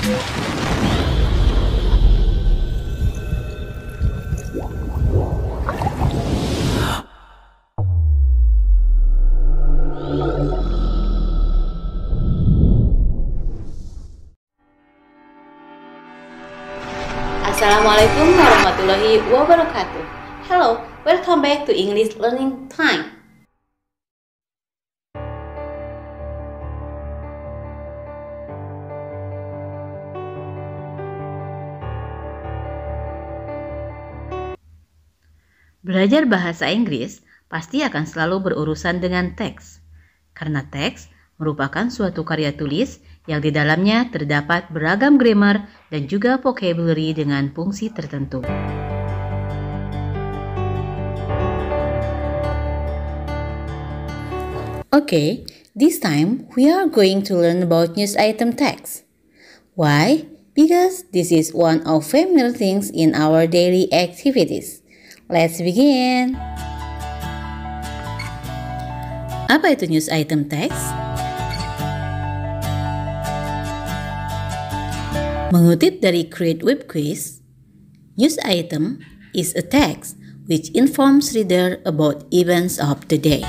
Assalamualaikum warahmatullahi wabarakatuh. Hello, welcome back to English Learning Time. Belajar bahasa Inggris pasti akan selalu berurusan dengan teks, karena teks merupakan suatu karya tulis yang di dalamnya terdapat beragam grammar dan juga vocabulary dengan fungsi tertentu. Okay, this time we are going to learn about news item text. Why? Because this is one of familiar things in our daily activities. Let's begin. Apa itu news item text? Mengutip dari Create Web Quiz, news item is a text which informs reader about events of the day.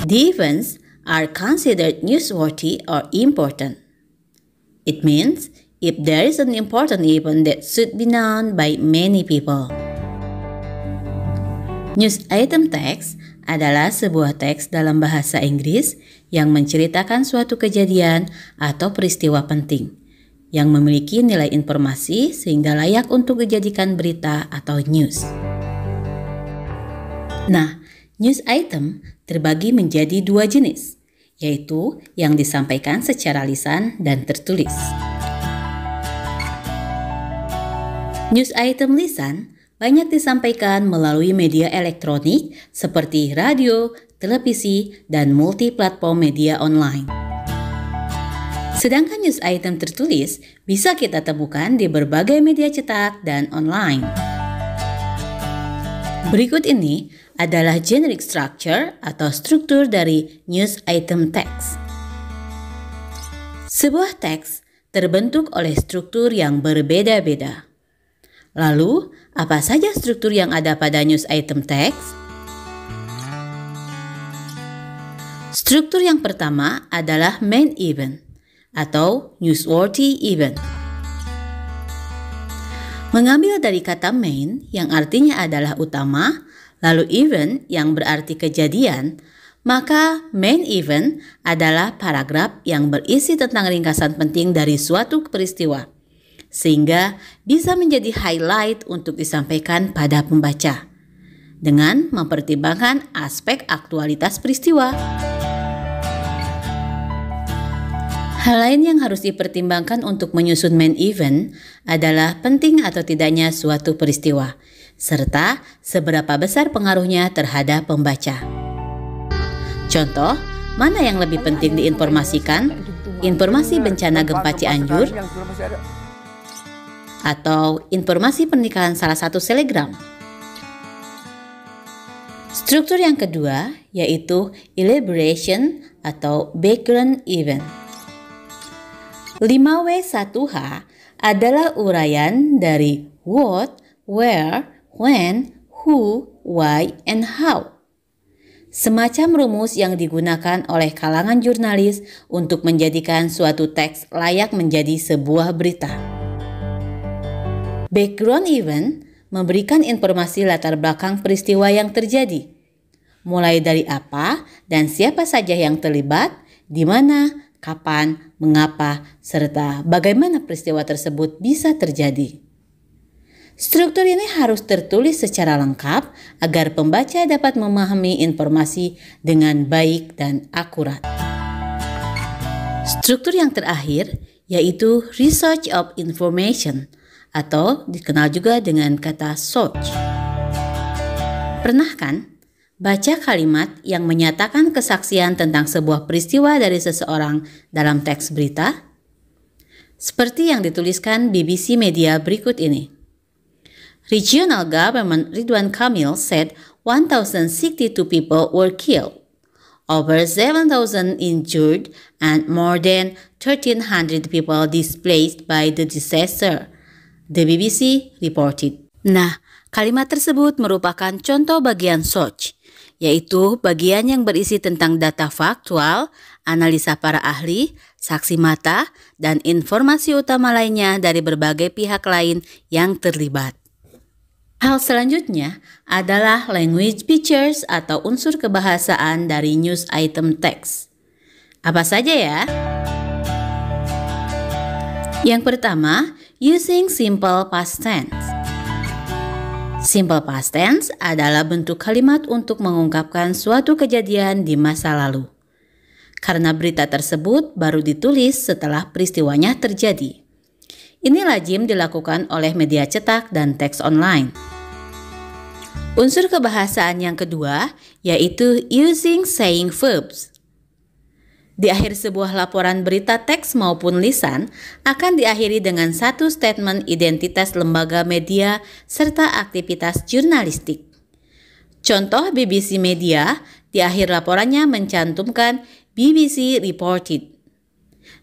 The events are considered newsworthy or important. It means if there is an important event that should be known by many people. News item text adalah sebuah teks dalam bahasa Inggris yang menceritakan suatu kejadian atau peristiwa penting yang memiliki nilai informasi sehingga layak untuk dijadikan berita atau news. Nah, news item terbagi menjadi dua jenis, yaitu yang disampaikan secara lisan dan tertulis. News item lisan banyak disampaikan melalui media elektronik seperti radio, televisi, dan multi-platform media online. Sedangkan news item tertulis bisa kita temukan di berbagai media cetak dan online. Berikut ini adalah generic structure atau struktur dari news item text. Sebuah teks terbentuk oleh struktur yang berbeda-beda. Lalu, apa saja struktur yang ada pada news item text? Struktur yang pertama adalah main event atau newsworthy event. Mengambil dari kata main yang artinya adalah utama, lalu event yang berarti kejadian, maka main event adalah paragraf yang berisi tentang ringkasan penting dari suatu peristiwa, sehingga bisa menjadi highlight untuk disampaikan pada pembaca, dengan mempertimbangkan aspek aktualitas peristiwa. Hal lain yang harus dipertimbangkan untuk menyusun main event adalah penting atau tidaknya suatu peristiwa, serta seberapa besar pengaruhnya terhadap pembaca. Contoh, mana yang lebih penting diinformasikan? Informasi bencana gempa Cianjur atau informasi pernikahan salah satu selebgram? Struktur yang kedua yaitu elaboration atau background event. 5W1H adalah uraian dari what, where, when, who, why, and how. Semacam rumus yang digunakan oleh kalangan jurnalis untuk menjadikan suatu teks layak menjadi sebuah berita. Background event memberikan informasi latar belakang peristiwa yang terjadi, mulai dari apa dan siapa saja yang terlibat, di mana, kapan, mengapa, serta bagaimana peristiwa tersebut bisa terjadi. Struktur ini harus tertulis secara lengkap agar pembaca dapat memahami informasi dengan baik dan akurat. Struktur yang terakhir yaitu research of information atau dikenal juga dengan kata search. Pernah kan baca kalimat yang menyatakan kesaksian tentang sebuah peristiwa dari seseorang dalam teks berita? Seperti yang dituliskan BBC Media berikut ini. Regional Government Ridwan Kamil said 1,062 people were killed. over 7,000 injured, and more than 1,300 people displaced by the disaster, the BBC reported. Nah, kalimat tersebut merupakan contoh bagian SWOT, yaitu bagian yang berisi tentang data faktual, analisa para ahli, saksi mata, dan informasi utama lainnya dari berbagai pihak lain yang terlibat. Hal selanjutnya adalah language features atau unsur kebahasaan dari news item text. Apa saja ya? Yang pertama, using simple past tense. Simple past tense adalah bentuk kalimat untuk mengungkapkan suatu kejadian di masa lalu. Karena berita tersebut baru ditulis setelah peristiwanya terjadi. Ini lazim dilakukan oleh media cetak dan teks online. Unsur kebahasaan yang kedua yaitu using saying verbs. Di akhir sebuah laporan berita teks maupun lisan akan diakhiri dengan satu statement identitas lembaga media serta aktivitas jurnalistik. Contoh BBC Media di akhir laporannya mencantumkan BBC reported.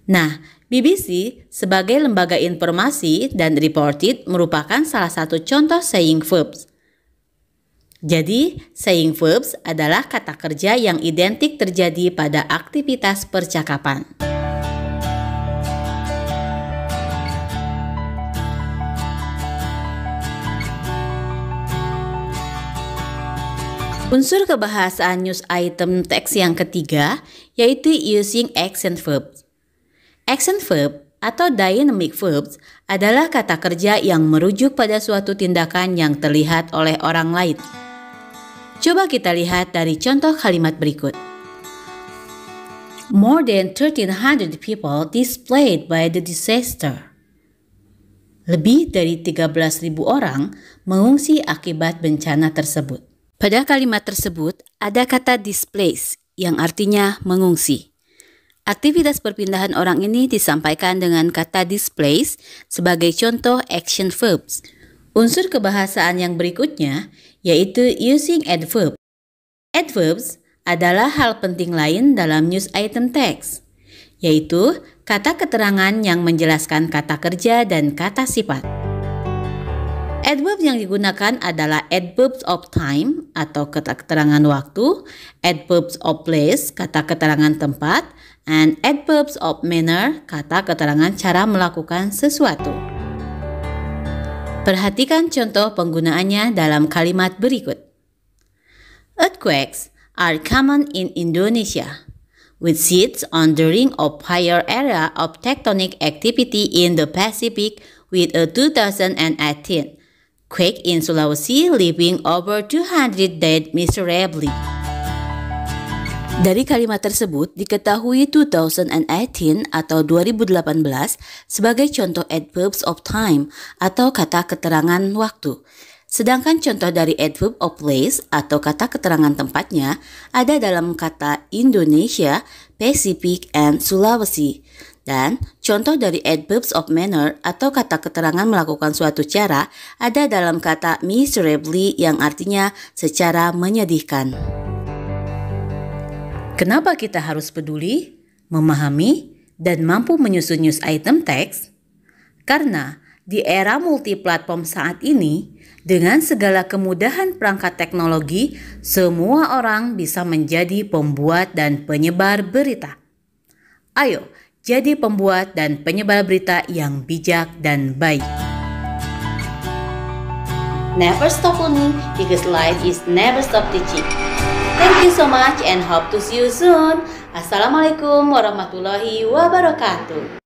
Nah, BBC sebagai lembaga informasi dan reported merupakan salah satu contoh saying verbs. Jadi, saying verbs adalah kata kerja yang identik terjadi pada aktivitas percakapan. Unsur kebahasaan news item teks yang ketiga yaitu using action verbs. Action verb atau dynamic verbs adalah kata kerja yang merujuk pada suatu tindakan yang terlihat oleh orang lain. Coba kita lihat dari contoh kalimat berikut. More than 1,300 people displaced by the disaster. Lebih dari 13.000 orang mengungsi akibat bencana tersebut. Pada kalimat tersebut ada kata displace yang artinya mengungsi. Aktivitas perpindahan orang ini disampaikan dengan kata displace sebagai contoh action verbs. Unsur kebahasaan yang berikutnya yaitu using adverb. Adverbs adalah hal penting lain dalam news item text, yaitu kata keterangan yang menjelaskan kata kerja dan kata sifat. Adverb yang digunakan adalah adverbs of time atau kata keterangan waktu, adverbs of place, kata keterangan tempat, and adverbs of manner, kata keterangan cara melakukan sesuatu. Perhatikan contoh penggunaannya dalam kalimat berikut. Earthquakes are common in Indonesia, with seats on the ring of fire area of tectonic activity in the Pacific with a 2018 quake in Sulawesi, leaving over 200 dead miserably. Dari kalimat tersebut diketahui 2018 atau 2018 sebagai contoh adverbs of time atau kata keterangan waktu. Sedangkan contoh dari adverb of place atau kata keterangan tempatnya ada dalam kata Indonesia, Pacific, and Sulawesi. Dan contoh dari adverbs of manner atau kata keterangan melakukan suatu cara ada dalam kata miserably yang artinya secara menyedihkan. Kenapa kita harus peduli, memahami, dan mampu menyusun news item teks? Karena di era multiplatform saat ini, dengan segala kemudahan perangkat teknologi, semua orang bisa menjadi pembuat dan penyebar berita. Ayo, jadi pembuat dan penyebar berita yang bijak dan baik. Never stop learning because life is never stop teaching. Thank you so much and hope to see you soon. Assalamualaikum warahmatullahi wabarakatuh.